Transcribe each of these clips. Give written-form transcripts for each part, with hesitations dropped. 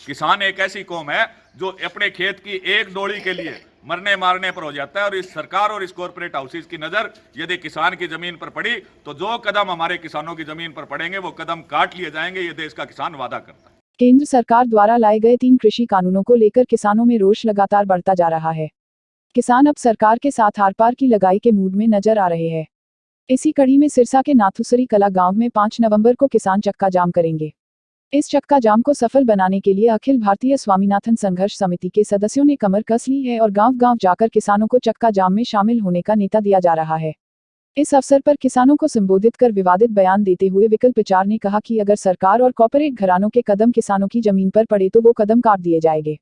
किसान एक ऐसी कौम है जो अपने खेत की एक डोली के लिए मरने मारने पर हो जाता है। और इस सरकार और इस कॉर्पोरेट हाउसेज की नजर यदि किसान की जमीन पर पड़ी तो जो कदम हमारे किसानों की जमीन पर पड़ेंगे वो कदम काट लिए जाएंगे। ये देश का किसान वादा करता है। केंद्र सरकार द्वारा लाए गए 3 कृषि कानूनों को लेकर किसानों में रोष लगातार बढ़ता जा रहा है। किसान अब सरकार के साथ आर पार की लगाई के मूड में नजर आ रहे हैं। इसी कड़ी में सिरसा के नाथुसरी कला गांव में 5 नवंबर को किसान चक्का जाम करेंगे। इस चक्का जाम को सफल बनाने के लिए अखिल भारतीय स्वामीनाथन संघर्ष समिति के सदस्यों ने कमर कस ली है और गांव-गांव जाकर किसानों को चक्का जाम में शामिल होने का नेता दिया जा रहा है। इस अवसर पर किसानों को संबोधित कर विवादित बयान देते हुए विकल्प विचार ने कहा कि अगर सरकार और कॉर्पोरेट घरानों के कदम किसानों की जमीन पर पड़े तो वो कदम काट दिए जाएंगे।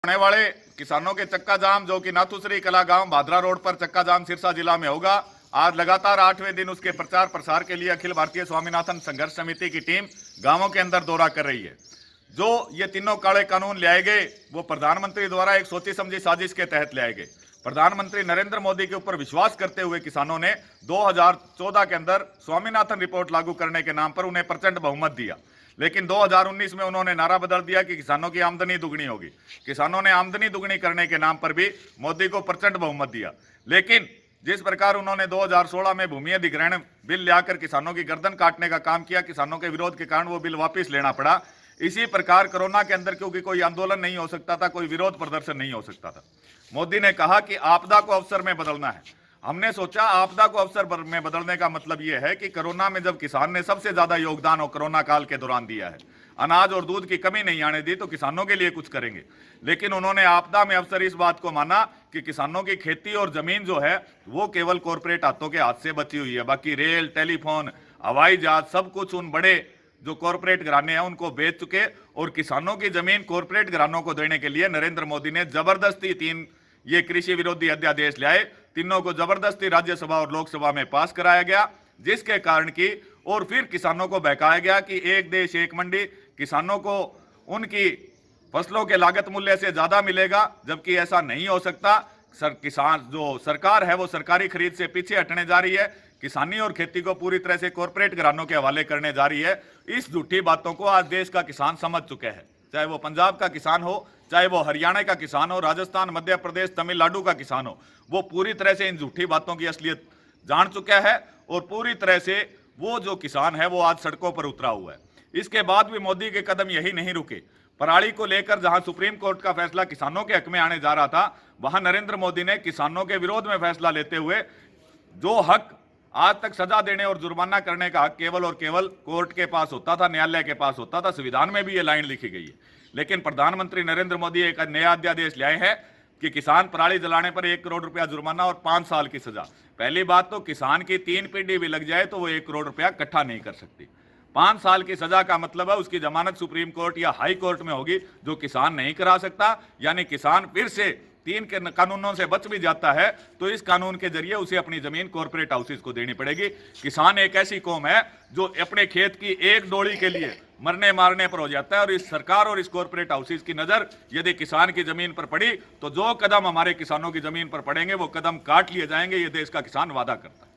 होने वाले किसानों के चक्का जाम जो कि नाथुसरी कला गांव भादरा रोड पर चक्का जाम सिरसा जिला में होगा, आज लगातार 8वें दिन उसके प्रचार प्रसार के लिए अखिल भारतीय स्वामीनाथन संघर्ष समिति की टीम गांवों के अंदर दौरा कर रही है। जो ये तीनों काले कानून लाए गए वो प्रधानमंत्री द्वारा एक सोची समझी साजिश के तहत लाए गए। प्रधानमंत्री नरेंद्र मोदी के ऊपर विश्वास करते हुए किसानों ने 2014 के अंदर स्वामीनाथन रिपोर्ट लागू करने के नाम पर उन्हें प्रचंड बहुमत दिया, लेकिन 2019 में उन्होंने नारा बदल दिया कि किसानों की आमदनी दुगनी होगी। किसानों ने आमदनी दुगनी करने के नाम पर भी मोदी को प्रचंड बहुमत दिया, लेकिन जिस प्रकार उन्होंने 2016 में भूमि अधिग्रहण बिल लाकर किसानों की गर्दन काटने का काम किया, किसानों के विरोध के कारण वो बिल वापस लेना पड़ा। इसी प्रकार कोरोना के अंदर क्योंकि कोई आंदोलन नहीं हो सकता था, कोई विरोध प्रदर्शन नहीं हो सकता था, मोदी ने कहा कि आपदा को अवसर में बदलना है। हमने सोचा आपदा को अवसर में बदलने का मतलब यह है कि कोरोना में जब किसान ने सबसे ज्यादा योगदान और कोरोना काल के दौरान दिया है, अनाज और दूध की कमी नहीं आने दी, तो किसानों के लिए कुछ करेंगे। लेकिन उन्होंने आपदा में अवसर इस बात को माना कि किसानों की खेती और जमीन जो है वो केवल कॉर्पोरेट हाथों के हाथ से बची हुई है। बाकी रेल, टेलीफोन, हवाई जहाज सब कुछ उन बड़े जो कॉर्पोरेट घराने हैं उनको बेच चुके, और किसानों की जमीन कॉर्पोरेट घरानों को देने के लिए नरेंद्र मोदी ने जबरदस्ती 3 ये कृषि विरोधी अध्यादेश लाए। तीनों को जबरदस्ती राज्यसभा और लोकसभा में पास कराया गया, जिसके कारण की और फिर किसानों को बहकाया गया कि एक देश एक मंडी, किसानों को उनकी फसलों के लागत मूल्य से ज्यादा मिलेगा, जबकि ऐसा नहीं हो सकता। किसान जो सरकार है वो सरकारी खरीद से पीछे हटने जा रही है, किसानी और खेती को पूरी तरह से कॉर्पोरेट घरानों के हवाले करने जा रही है। इस झूठी बातों को आज देश का किसान समझ चुके हैं, चाहे वो पंजाब का किसान हो, चाहे वो हरियाणा का किसान हो, राजस्थान, मध्य प्रदेश, तमिलनाडु का किसान हो, वो पूरी तरह से इन झूठी बातों की असलियत जान चुका है और पूरी तरह से वो जो किसान है वो आज सड़कों पर उतरा हुआ है। इसके बाद भी मोदी के कदम यही नहीं रुके। पराली को लेकर जहां सुप्रीम कोर्ट का फैसला किसानों के हक में आने जा रहा था, वहां नरेंद्र मोदी ने किसानों के विरोध में फैसला लेते हुए जो हक आज तक सजा देने और जुर्माना करने का हक केवल और केवल कोर्ट के पास होता था, न्यायालय के पास होता था। संविधान में भी ये लाइन लिखी गई है, लेकिन प्रधानमंत्री नरेंद्र मोदी एक नया अध्यादेश लाए हैं कि किसान पराली जलाने पर 1 करोड़ रुपया जुर्माना और 5 साल की सजा। पहली बात तो किसान की 3 पीढ़ी भी लग जाए तो वो 1 करोड़ रुपया इकट्ठा नहीं कर सकती। 5 साल की सजा का मतलब है उसकी जमानत सुप्रीम कोर्ट या हाई कोर्ट में होगी, जो किसान नहीं करा सकता। यानी किसान फिर से 3 के कानूनों से बच भी जाता है तो इस कानून के जरिए उसे अपनी जमीन कॉर्पोरेट हाउसेज को देनी पड़ेगी। किसान एक ऐसी कौम है जो अपने खेत की एक डोली के लिए मरने मारने पर हो जाता है। और इस सरकार और इस कॉर्पोरेट हाउसेज की नजर यदि किसान की जमीन पर पड़ी तो जो कदम हमारे किसानों की जमीन पर पड़ेंगे वो कदम काट लिए जाएंगे। ये देश का किसान वादा करता है।